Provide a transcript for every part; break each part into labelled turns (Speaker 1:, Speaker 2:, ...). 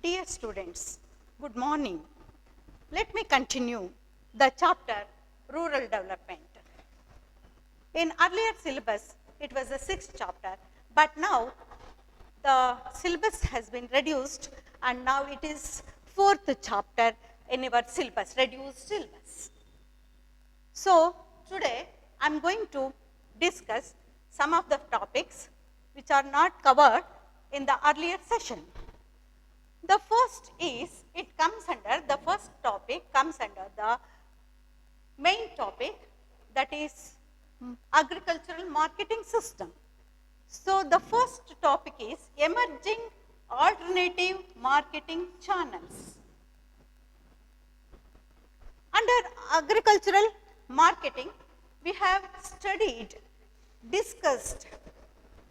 Speaker 1: Dear students, good morning. Let me continue the chapter Rural Development. In earlier syllabus, it was the 6th chapter, but now the syllabus has been reduced and now it is 4th chapter in our syllabus, reduced syllabus. So, today I am going to discuss some of the topics which are not covered in the earlier session. The first is, the first topic comes under the main topic, that is agricultural marketing system. So, the first topic is emerging alternative marketing channels. Under agricultural marketing, we have studied, discussed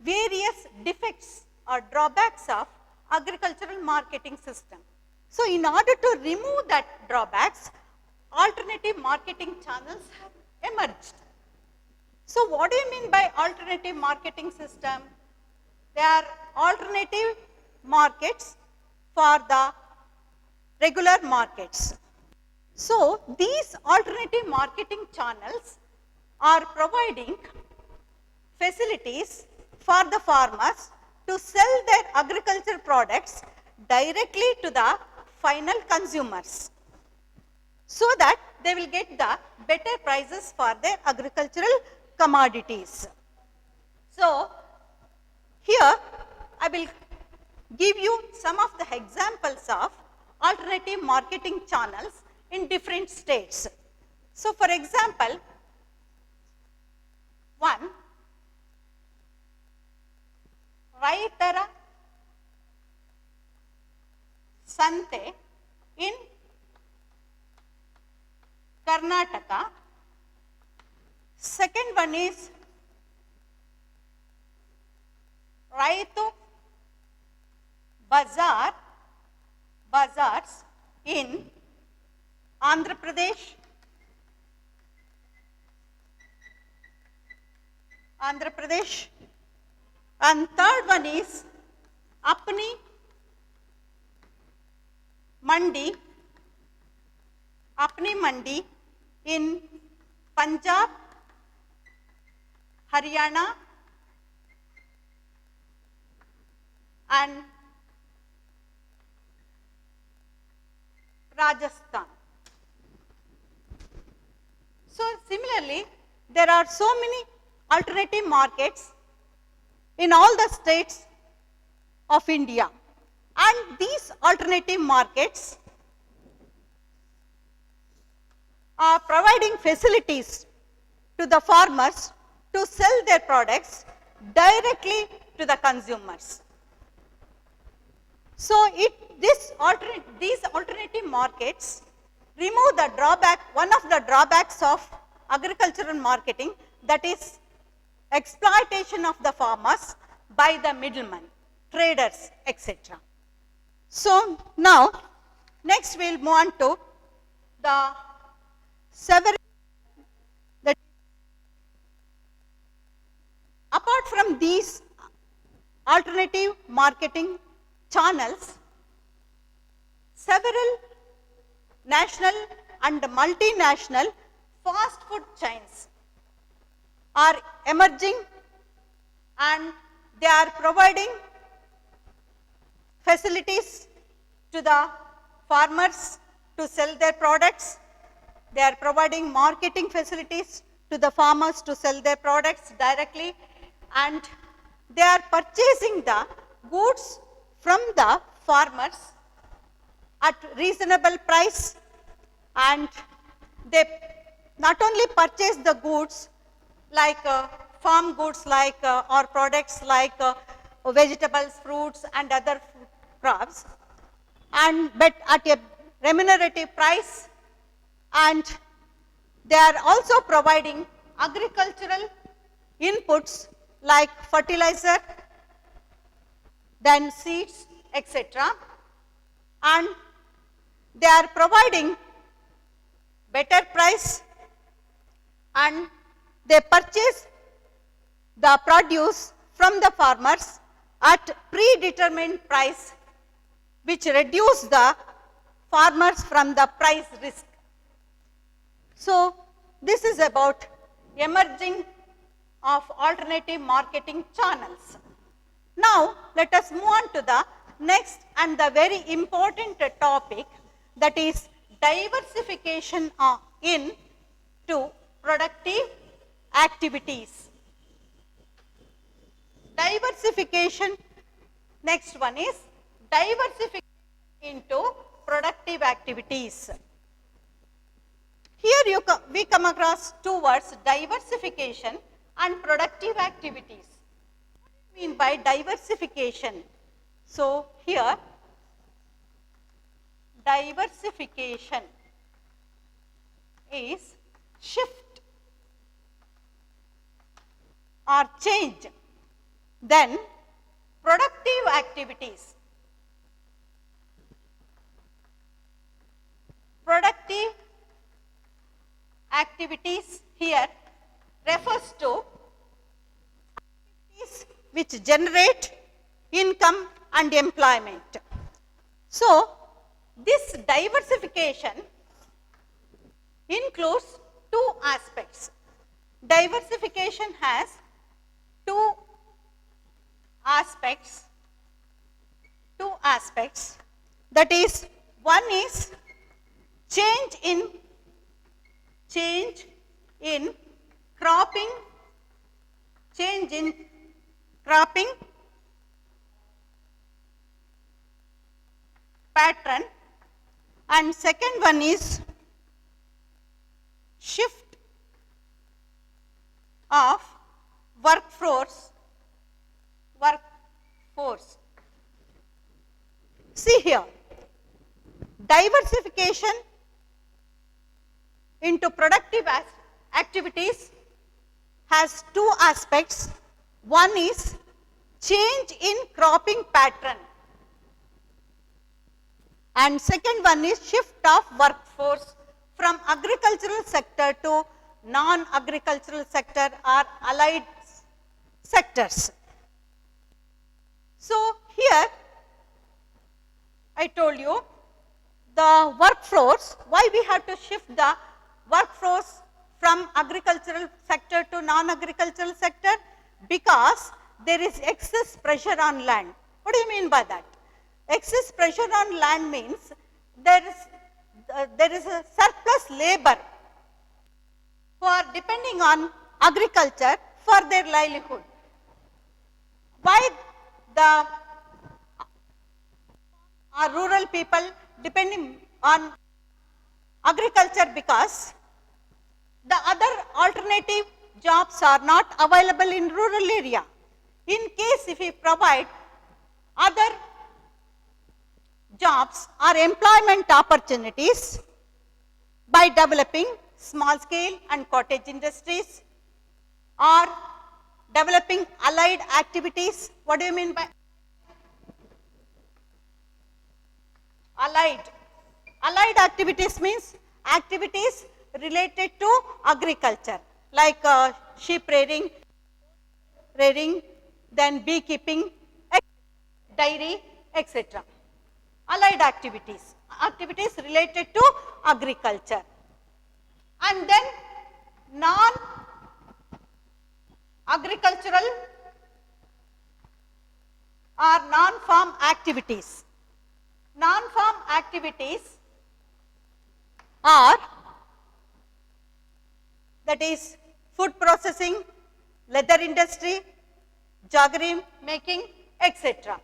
Speaker 1: various defects or drawbacks of agricultural marketing system. So, in order to remove that drawbacks, alternative marketing channels have emerged. So, what do you mean by alternative marketing system? They are alternative markets for the regular markets. So, these alternative marketing channels are providing facilities for the farmers to sell their agricultural products directly to the final consumers, so that they will get the better prices for their agricultural commodities. So, here I will give you some of the examples of alternative marketing channels in different states. So, for example, one, Raitara Sante in Karnataka. Second one is Raitu Bazaars in Andhra Pradesh. And third one is Apni Mandi in Punjab, Haryana and Rajasthan. So, similarly, there are so many alternative markets in all the states of India, and these alternative markets are providing facilities to the farmers to sell their products directly to the consumers. So, these alternative markets remove the drawback, one of the drawbacks of agricultural marketing, that is exploitation of the farmers by the middlemen, traders, etc. So, now next we will move on to the several, apart from these alternative marketing channels, several national and multinational fast food chains are emerging and they are providing facilities to the farmers to sell their products. They are providing marketing facilities to the farmers to sell their products directly, and they are purchasing the goods from the farmers at reasonable price, and they not only purchase the goods like farm goods like or products like vegetables, fruits and other crops, but at a remunerative price, and they are also providing agricultural inputs like fertilizer, then seeds, etc. And they are providing better price, and they purchase the produce from the farmers at predetermined price which reduce the farmers from the price risk. So, this is about emerging of alternative marketing channels. Now, let us move on to the next and the very important topic, that is diversification into productive activities. Diversification, next one is diversification into productive activities. Here we come across two words, diversification and productive activities. What do you mean by diversification? So, here diversification is shift or change. Then productive activities. Productive activities here refers to activities which generate income and employment. So, this diversification includes two aspects. Diversification has two aspects, that is, one is change in cropping pattern, and second one is shift of workforce. See here, diversification into productive activities has two aspects. One is change in cropping pattern, and second one is shift of workforce from agricultural sector to non-agricultural sector or allied sectors. So, here I told you the workforce, why we have to shift the workforce from agricultural sector to non-agricultural sector? Because there is excess pressure on land. What do you mean by that? Excess pressure on land means there is a surplus labor who are depending on agriculture for their livelihood. Why the rural people depending on agriculture? Because the other alternative jobs are not available in rural area. In case if we provide other jobs or employment opportunities by developing small scale and cottage industries or developing allied activities. What do you mean by allied? Allied activities means activities related to agriculture, like sheep rearing, then beekeeping, dairy, etc. Allied activities, activities related to agriculture. And then non-agricultural or non-farm activities. Non-farm activities are, that is, food processing, leather industry, jaggery making, etc.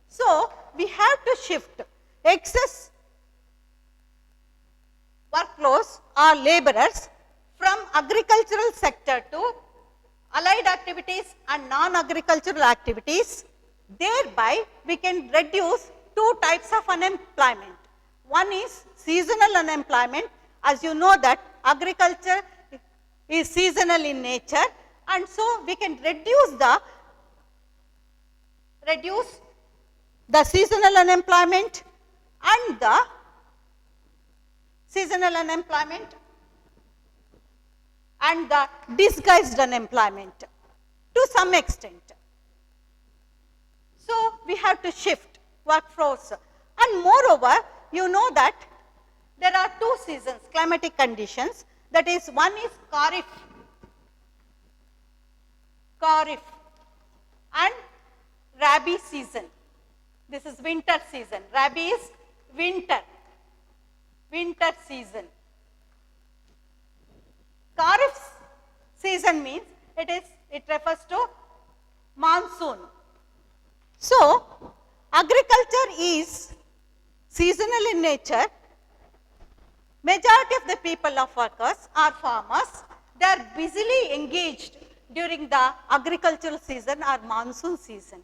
Speaker 1: So, we have to shift excess workloads or laborers from agricultural sector to allied activities and non-agricultural activities. Thereby, we can reduce two types of unemployment. One is seasonal unemployment. As you know that agriculture is seasonal in nature, and so we can reduce the seasonal unemployment and the disguised unemployment to some extent. So, we have to shift workforce, And moreover, you know that there are two seasons, climatic conditions, that is, one is Kharif and Rabi season. This is winter season. Rabi is winter season. Kharif season means it refers to monsoon. So, agriculture is seasonal in nature. Majority of the people of workers are farmers. They are busily engaged during the agricultural season or monsoon season.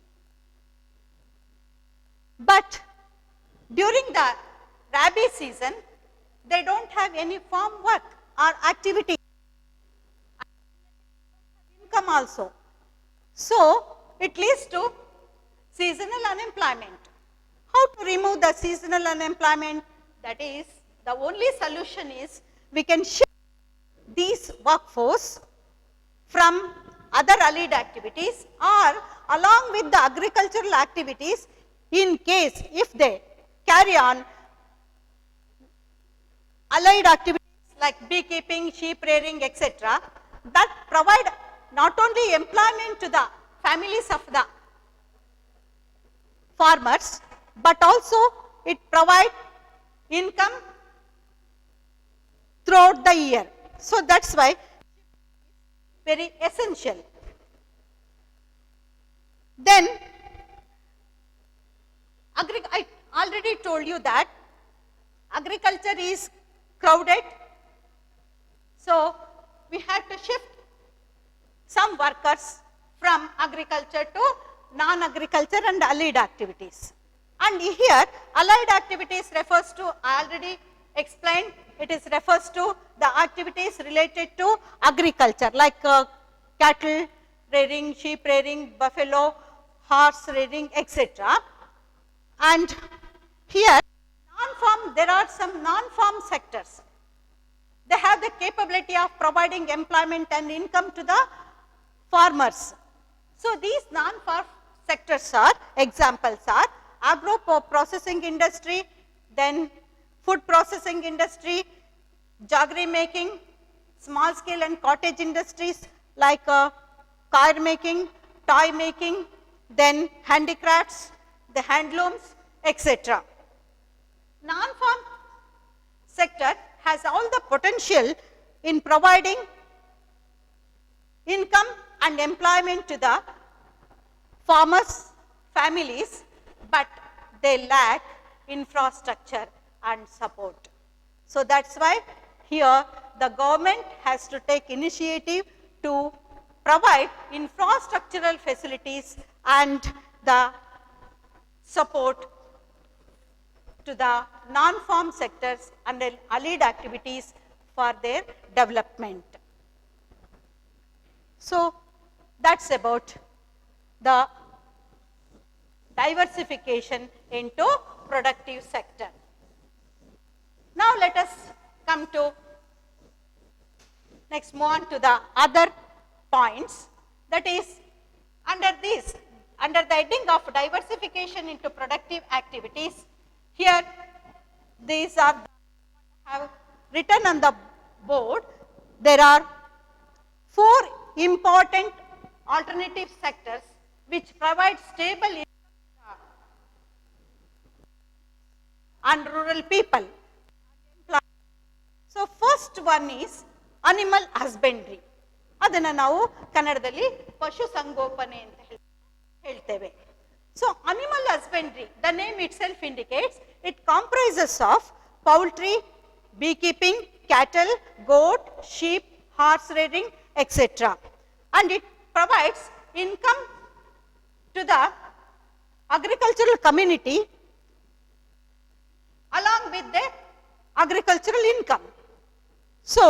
Speaker 1: But during the Rabi season, they don't have any farm work or activity, income also. So, it leads to seasonal unemployment. How to remove the seasonal unemployment? That is, the only solution is we can shift these workforce from other allied activities or along with the agricultural activities, in case if they carry on allied activities like beekeeping, sheep rearing, etc., that provide not only employment to the families of the farmers, but also it provide income throughout the year. So, that is why very essential. Then, I already told you that agriculture is crowded. So, we have to shift some workers from agriculture to non-agriculture and allied activities. And here, allied activities refers to, I already explained, it is refers to the activities related to agriculture like cattle rearing, sheep rearing, buffalo, horse rearing, etc. And here, non-farm, there are some non-farm sectors. They have the capability of providing employment and income to the farmers. So, these non-farm sectors are, examples are agro-processing industry, then food processing industry, jaggery making, small scale and cottage industries like car making, toy making, then handicrafts, the handlooms, etc. Non-farm sector has all the potential in providing income and employment to the farmers' families, but they lack infrastructure and support. So, that is why here the government has to take initiative to provide infrastructural facilities and the support to the non-farm sectors and allied activities for their development. So, that is about the diversification into productive sector. Now, let us come to next move on to the other points, that is under the heading of diversification into productive activities. Here these are have written on the board. There are 4 important alternative sectors which provide stable income and rural people. So, first one is animal husbandry. ಅದನ್ನು ನಾವು ಕನ್ನಡದಲ್ಲಿ ಪಶು ಸಂಗೋಪನೆ ಅಂತ ಹೇಳ್ತೇವೆ. So, animal husbandry, the name itself indicates, it comprises of poultry, beekeeping, cattle, goat, sheep, horse rearing, etc. And it provides income to the agricultural community along with the agricultural income. So,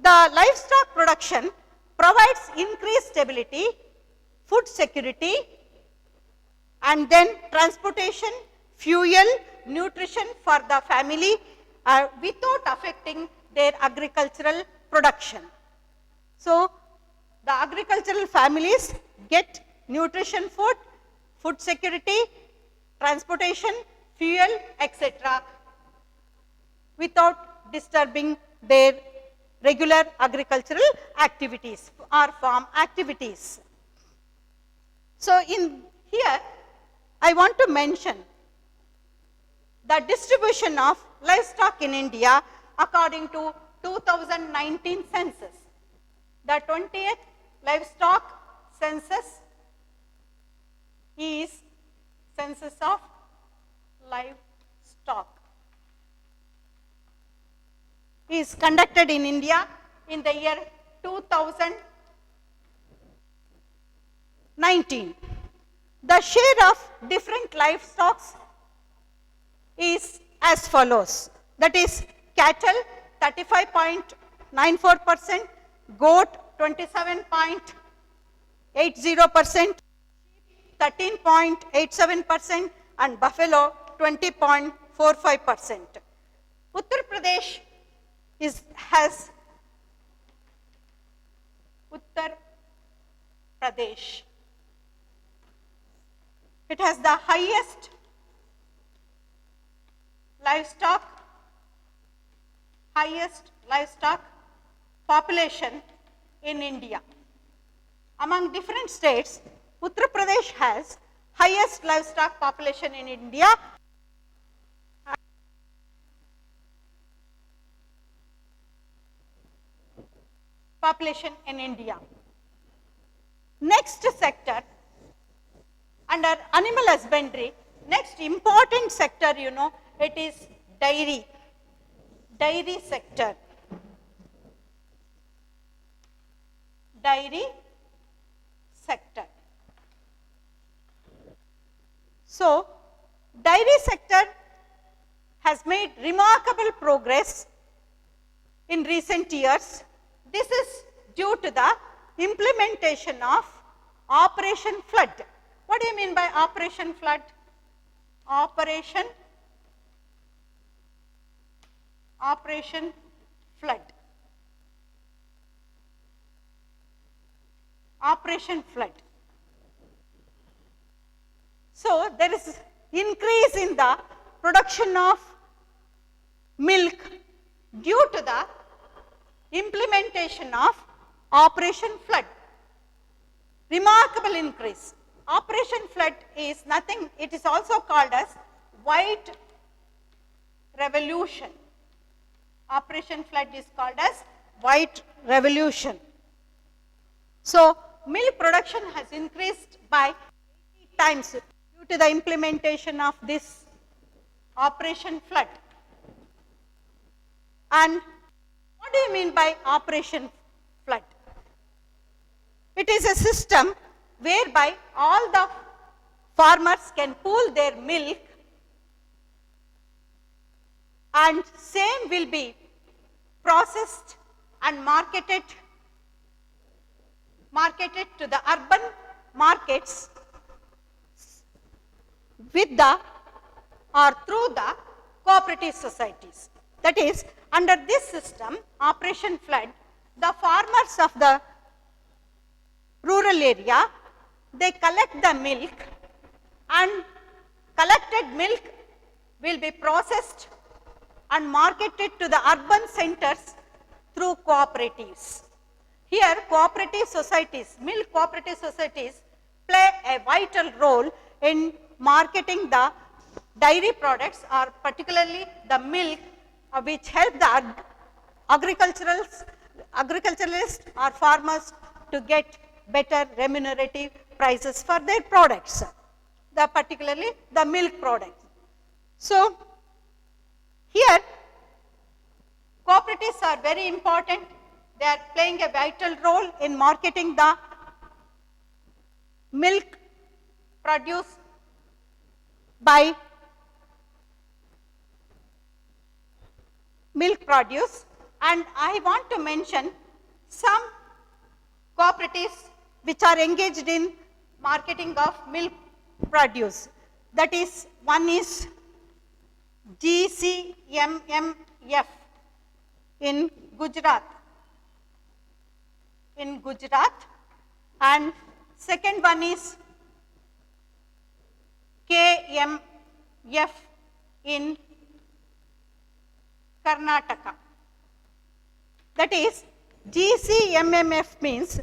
Speaker 1: the livestock production provides increased stability, food security, and then transportation, fuel, nutrition for the family without affecting their agricultural production. So, the agricultural families get nutrition food, food security, transportation, fuel, etc., without disturbing their regular agricultural activities or farm activities. So, in here I want to mention the distribution of livestock in India according to 2019 census. The 20th livestock census is census of livestock is conducted in India in the year 2019. The share of different livestock is as follows, that is cattle 35.94%, goat 27.80%, 13.87% and buffalo 20.45%. Uttar Pradesh has Uttar Pradesh. It has the highest livestock population in India. Among different states, Uttar Pradesh has highest livestock population in India. Next sector under animal husbandry, next important sector, it is dairy sector. So, dairy sector has made remarkable progress in recent years. This is due to the implementation of Operation Flood. What do you mean by Operation Flood? Operation Flood. So, there is increase in the production of milk due to the implementation of Operation Flood. Remarkable increase. Operation Flood is nothing, it is also called as White Revolution. Operation Flood is called as White Revolution. So, milk production has increased by 80 times due to the implementation of this Operation Flood. And what do you mean by Operation Flood? It is a system whereby all the farmers can pool their milk and same will be processed and marketed to the urban markets with the or through the cooperative societies. That is, under this system, Operation Flood, the farmers of the rural area, they collect the milk and collected milk will be processed and marketed to the urban centers through cooperatives. Here cooperative societies, milk cooperative societies play a vital role in marketing the dairy products or particularly the milk which help the agriculturalists or farmers to get better remunerative prices for their products, particularly the milk products. So, here cooperatives are very important. They are playing a vital role in marketing the milk produced by and I want to mention some cooperatives which are engaged in marketing of milk produce. That is, one is GCMMF in Gujarat, and second one is KMF in Karnataka. That is, GCMMF means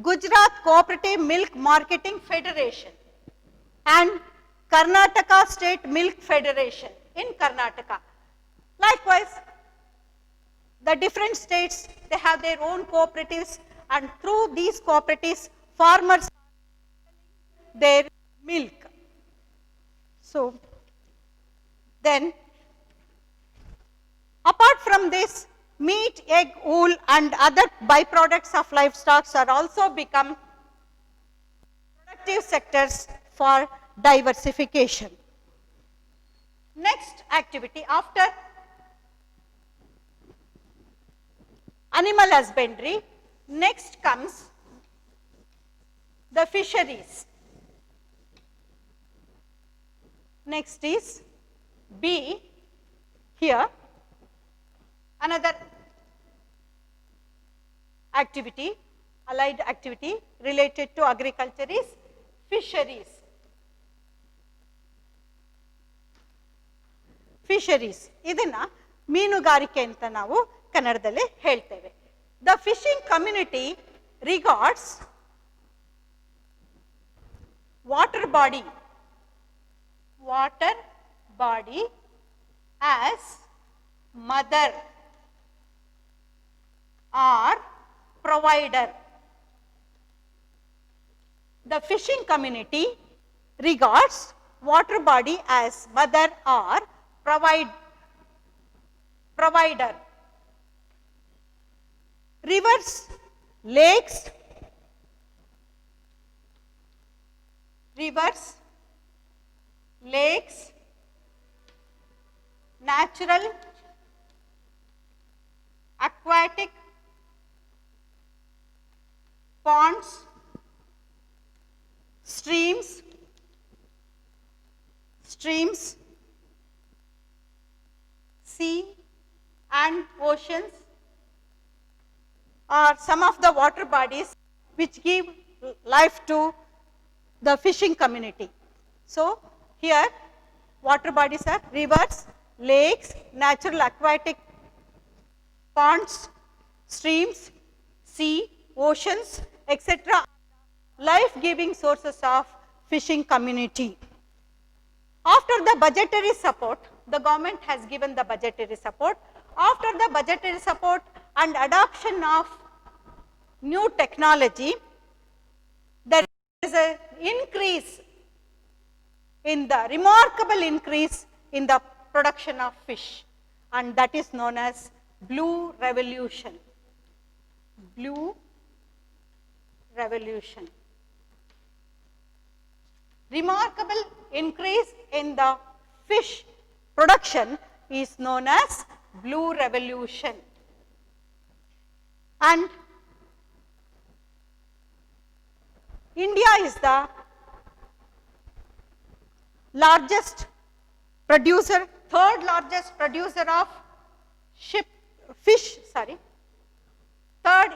Speaker 1: Gujarat Cooperative Milk Marketing Federation and Karnataka State Milk Federation in Karnataka. Likewise, the different states, they have their own cooperatives, and through these cooperatives, farmers are their milk. So, then apart from this, meat, egg, wool and other byproducts of livestock are also become productive sectors for diversification. Next activity after animal husbandry, next comes the fisheries. Next is B here. Another activity, allied activity related to agriculture is fisheries. Fisheries, ಇದನ್ನ ಮೀನುಗಾರಿಕೆ ಅಂತ ನಾವು ಕನ್ನಡದಲ್ಲಿ ಹೇಳ್ತೇವೆ. The fishing community regards water body as mother or provider. The fishing community regards water body as mother or provider. Rivers, lakes, natural, aquatic, ponds, streams, sea and oceans are some of the water bodies which give life to the fishing community. So, here water bodies are rivers, lakes, natural aquatic ponds, streams, sea, oceans, etc. life-giving sources of fishing community. After the budgetary support, the government has given the budgetary support. After the budgetary support and adoption of new technology, there is an increase in the remarkable increase in the production of fish, and that is known as Blue Revolution. Blue Revolution. Remarkable increase in the fish production is known as Blue Revolution. And India is the largest producer, third largest producer of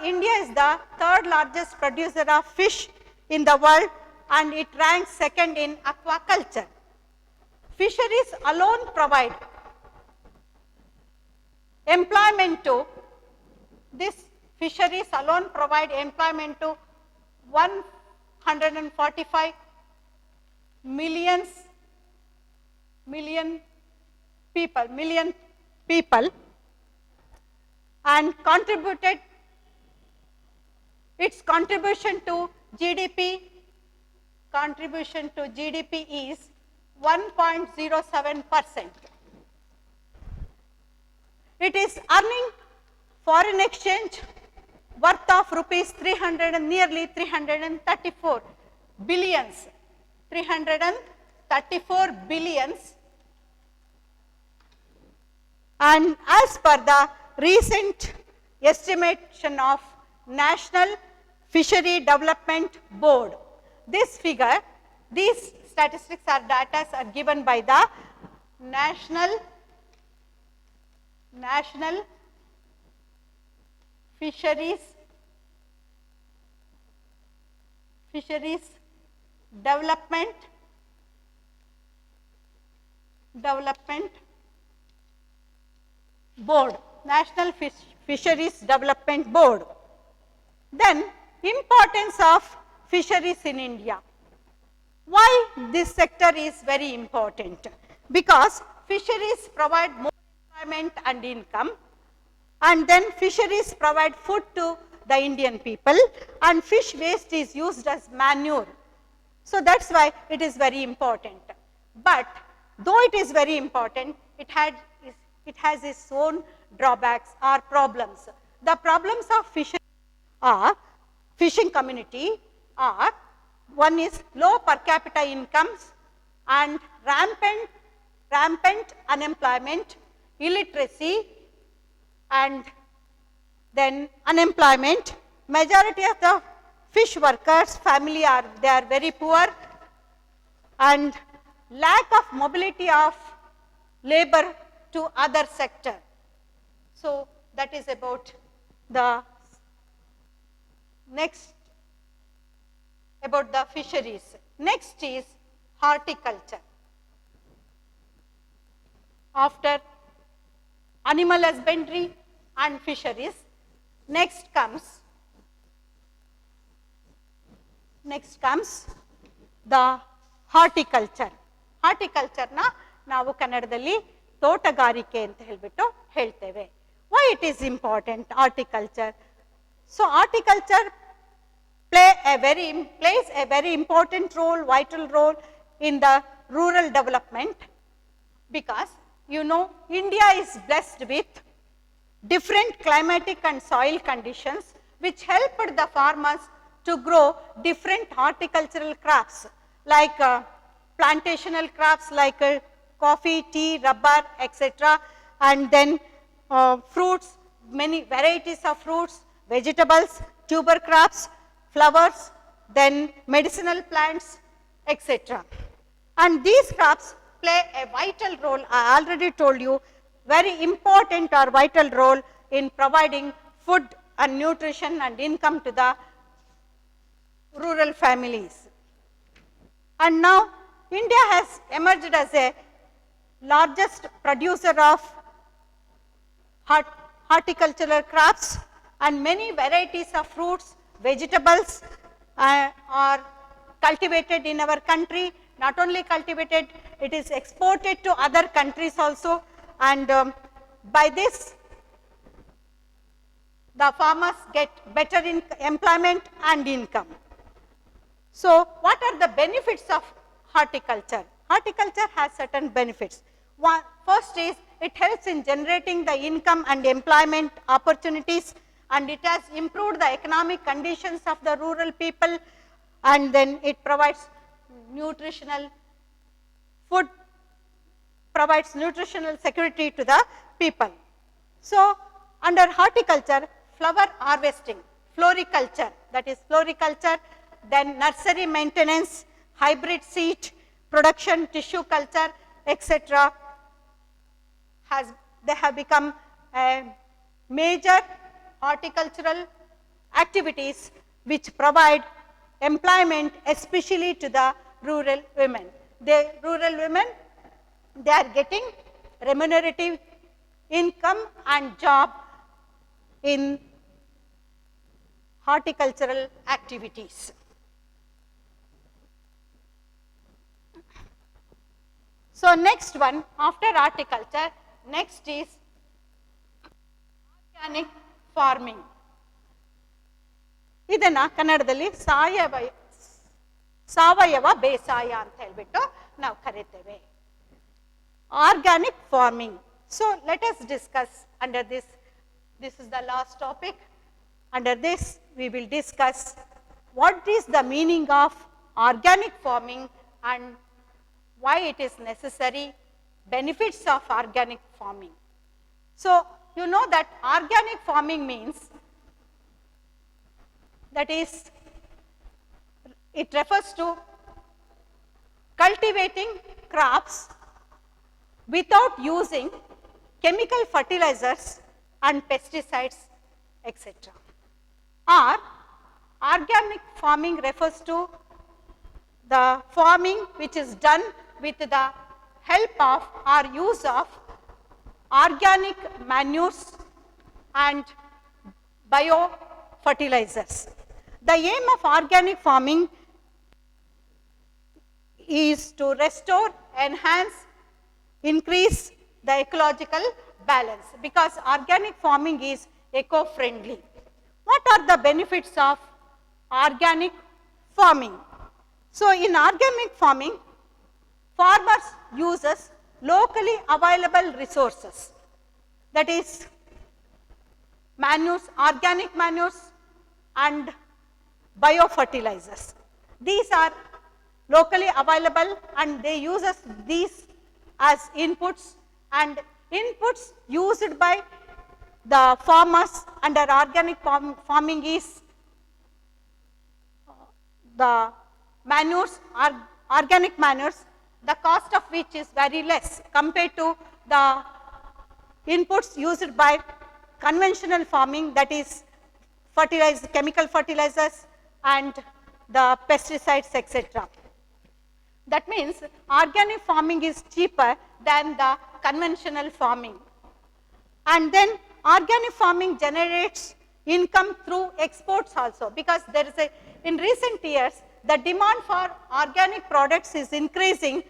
Speaker 1: India is the third largest producer of fish in the world, and it ranks second in aquaculture. Fisheries alone provide employment to, this fisheries alone provide employment to 145 million people, and contributed, its contribution to GDP is 1.07%. It is earning foreign exchange worth of rupees nearly 334 billions. 334 billions. And as per the recent estimation of National Fishery Development Board, this figure, these statistics are data are given by the National Fisheries Development Board, National Fisheries Development Board. Then importance of fisheries in India. Why this sector is very important? Because fisheries provide more employment and income, and then fisheries provide food to the Indian people, and fish waste is used as manure. So that's why it is very important. But though it is very important, it has its own drawbacks or problems. The problems of fishing community are, one is low per capita incomes and rampant unemployment, illiteracy, and then unemployment. Majority of the fish workers family are very poor, and lack of mobility of labor to other sector. So that is about the next, about the fisheries. Next is horticulture. After animal husbandry and fisheries, next comes the horticulture. Horticulture na ನಾವು ಕನ್ನಡದಲ್ಲಿ ತೋಟಗಾರಿಕೆ ಅಂತ ಹೇಳಿಬಿಟ್ಟು ಹೇಳ್ತೇವೆ. Why it is important, horticulture? So horticulture plays a very important role, vital role in the rural development, because you know India is blessed with different climatic and soil conditions which helped the farmers to grow different horticultural crops like plantational crops like coffee, tea, rubber, etc. And then fruits, many varieties of fruits, vegetables, tuber crops, flowers, then medicinal plants, etc. And these crops play a vital role, I already told you, very important or vital role in providing food and nutrition and income to the rural families. And now India has emerged as a largest producer of horticultural crops, and many varieties of fruits, vegetables are cultivated in our country. Not only cultivated, it is exported to other countries also, and by this the farmers get better employment and income. So what are the benefits of horticulture? Horticulture has certain benefits. First is, it helps in generating the income and employment opportunities, and it has improved the economic conditions of the rural people, and then it provides nutritional food, provides nutritional security to the people. So under horticulture, flower harvesting, floriculture, that is floriculture, then nursery maintenance, hybrid seed production, tissue culture, etc. They have become major horticultural activities which provide employment especially to the rural women. The rural women, they are getting remunerative income and job in horticultural activities. So next one, after horticulture, next is organic farming. ಇದನ್ನ ಕನ್ನಡದಲ್ಲಿ ಸಾವಯವ ಬೇಸಾಯ ಅಂತ ಹೇಳ್ಬಿಟ್ಟು ನಾವು ಕರೀತೇವೆ. Organic farming. So let us discuss under this. This is the last topic. Under this we will discuss what is the meaning of organic farming and why it is necessary, benefits of organic farming. So you know that organic farming means, that is, it refers to cultivating crops without using chemical fertilizers and pesticides, etc. Or organic farming refers to the farming which is done with the help of or use of organic manures and biofertilizers. The aim of organic farming is to restore, enhance, increase the ecological balance, because organic farming is eco-friendly. What are the benefits of organic farming? So, in organic farming, farmers uses locally available resources, that is manures, organic manures and biofertilizers. These are locally available and they uses these as inputs, and inputs used by the farmers under organic farming is the manures, organic manures, the cost of which is very less compared to the inputs used by conventional farming, that is chemical fertilizers and the pesticides, etc. That means organic farming is cheaper than the conventional farming. And then organic farming generates income through exports also, because there is in recent years the demand for organic products is increasing,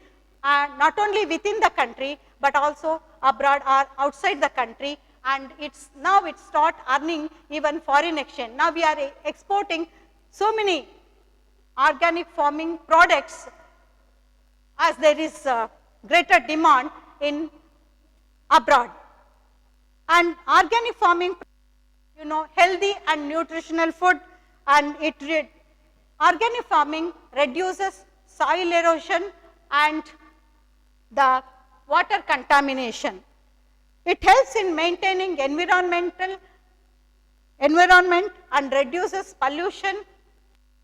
Speaker 1: not only within the country but also abroad or outside the country, and now it start earning even foreign exchange. Now we are exporting so many organic farming products as there is greater demand in abroad. And organic farming, healthy and nutritional food, and organic farming reduces soil erosion and the water contamination. It helps in maintaining environment and reduces pollution,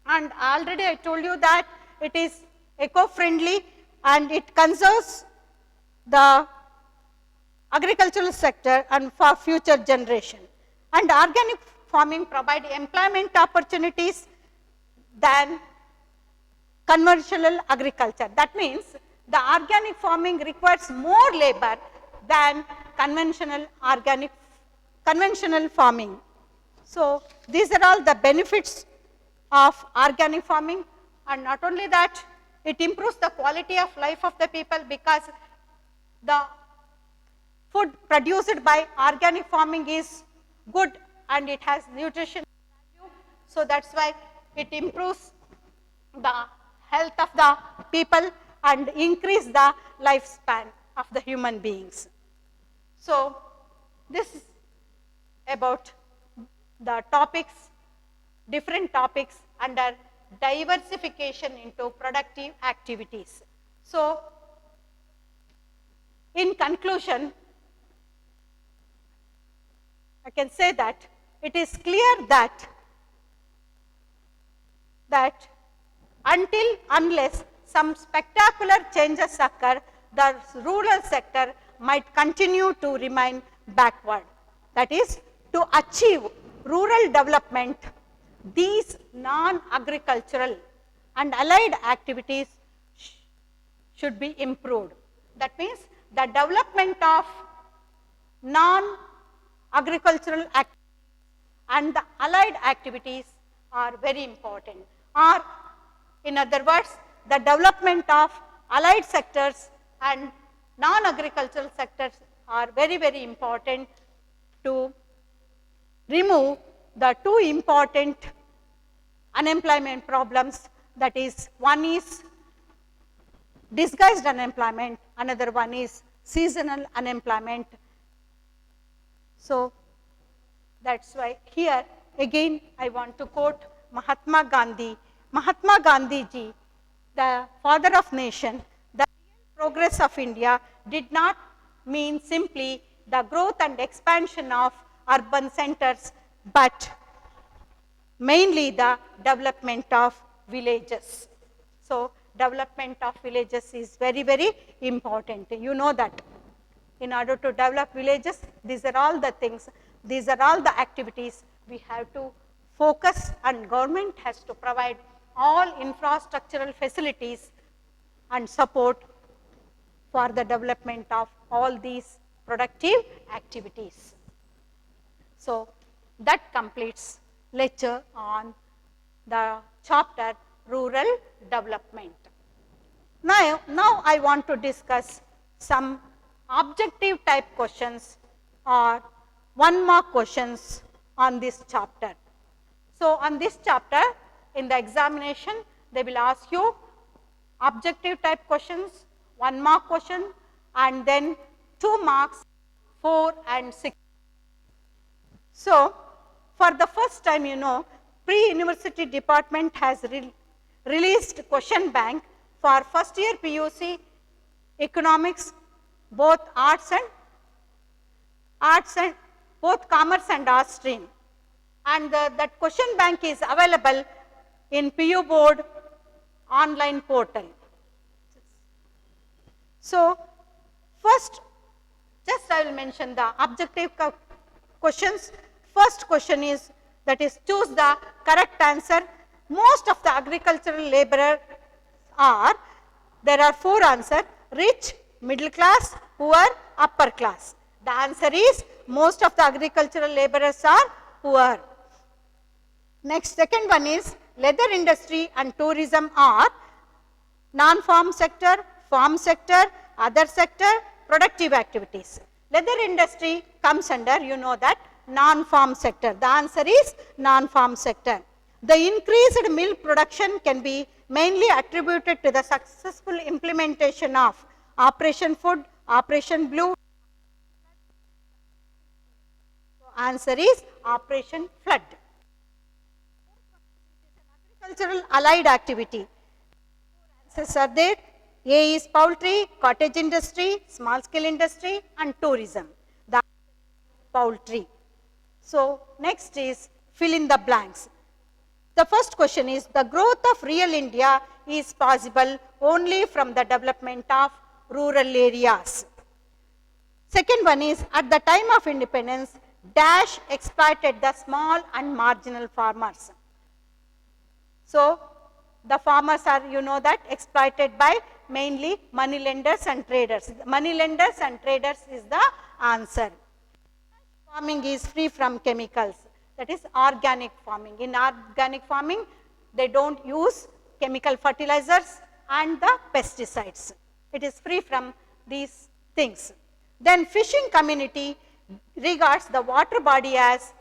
Speaker 1: and already I told you that it is eco-friendly and it conserves the agricultural sector and for future generation. And organic farming provide employment opportunities than conventional agriculture. That means the organic farming requires more labor than conventional farming. So these are all the benefits of organic farming, and not only that, it improves the quality of life of the people, because the food produced by organic farming is good and it has nutrition value. So that's why it improves the health of the people and increase the lifespan of the human beings. So this is about the topics, different topics under diversification into productive activities. So in conclusion, I can say that it is clear that unless some spectacular changes occur, the rural sector might continue to remain backward. That is, to achieve rural development, these non-agricultural and allied activities should be improved. That means the development of non-agricultural activities and the allied activities are very important. Or in other words, the development of allied sectors and non-agricultural sectors are very, very important to remove the two important unemployment problems, that is, one is disguised unemployment, another one is seasonal unemployment. So that's why here again I want to quote Mahatma Gandhi. Mahatma Gandhi ji, the father of nation, the real progress of India did not mean simply the growth and expansion of urban centers, but mainly the development of villages. So development of villages is very, very important. You know that in order to develop villages, these are all the things, these are all the activities we have to focus, and government has to provide all infrastructural facilities and support for the development of all these productive activities. So, that completes lecture on the chapter rural development. Now I want to discuss some objective type questions or 1 mark questions on this chapter. So, on this chapter in the examination they will ask you objective type questions, 1 mark question, and then 2 marks, 4 and 6. So, for the first time, you know, pre-university department has released question bank for first year PUC economics, both arts and both commerce and arts stream, and that question bank is available in PU board online portal. So, first just I will mention the objective questions. First question is, that is, choose the correct answer. Most of the agricultural laborer are, there are 4 answers: rich, middle class, poor, upper class. The answer is, most of the agricultural laborers are poor. Next, second one is, leather industry and tourism are non-farm sector, farm sector, other sector, productive activities. Leather industry comes under, you know that, non-farm sector. The answer is non-farm sector. The increased milk production can be mainly attributed to the successful implementation of Operation Food, Operation Blue. Answer is Operation Flood. Agricultural allied activity. Answers are there. A is poultry, cottage industry, small scale industry and tourism. The poultry. So, next is fill in the blanks. The first question is, the growth of real India is possible only from the development of rural areas. Second one is, at the time of independence, dash exploited the small and marginal farmers. So, the farmers are, you know that, exploited by mainly money lenders and traders. Money lenders and traders is the answer. Farming is free from chemicals, that is organic farming. In organic farming, they don't use chemical fertilizers and the pesticides. It is free from these things. Then fishing community regards the water body as,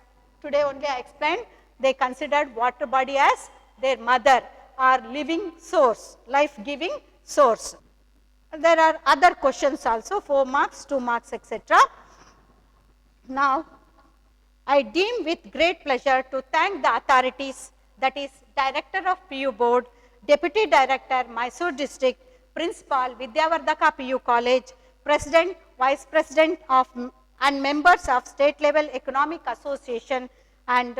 Speaker 1: today only I explained, they considered water body as their mother or living source, life-giving source. There are other questions also, 4 marks, 2 marks, etc. Now, I deem with great pleasure to thank the authorities, that is Director of PU Board, Deputy Director, Mysore District, Principal, Vidyavardhaka PU College, President, Vice President of and members of State Level Economic Association, and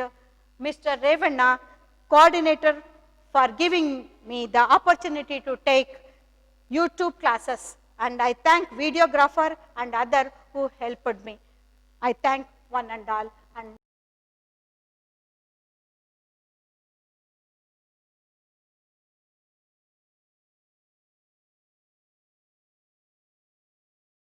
Speaker 1: Mr. Revanna, Coordinator, for giving me the opportunity to take YouTube classes, and I thank videographer and other who helped me. I thank one and all.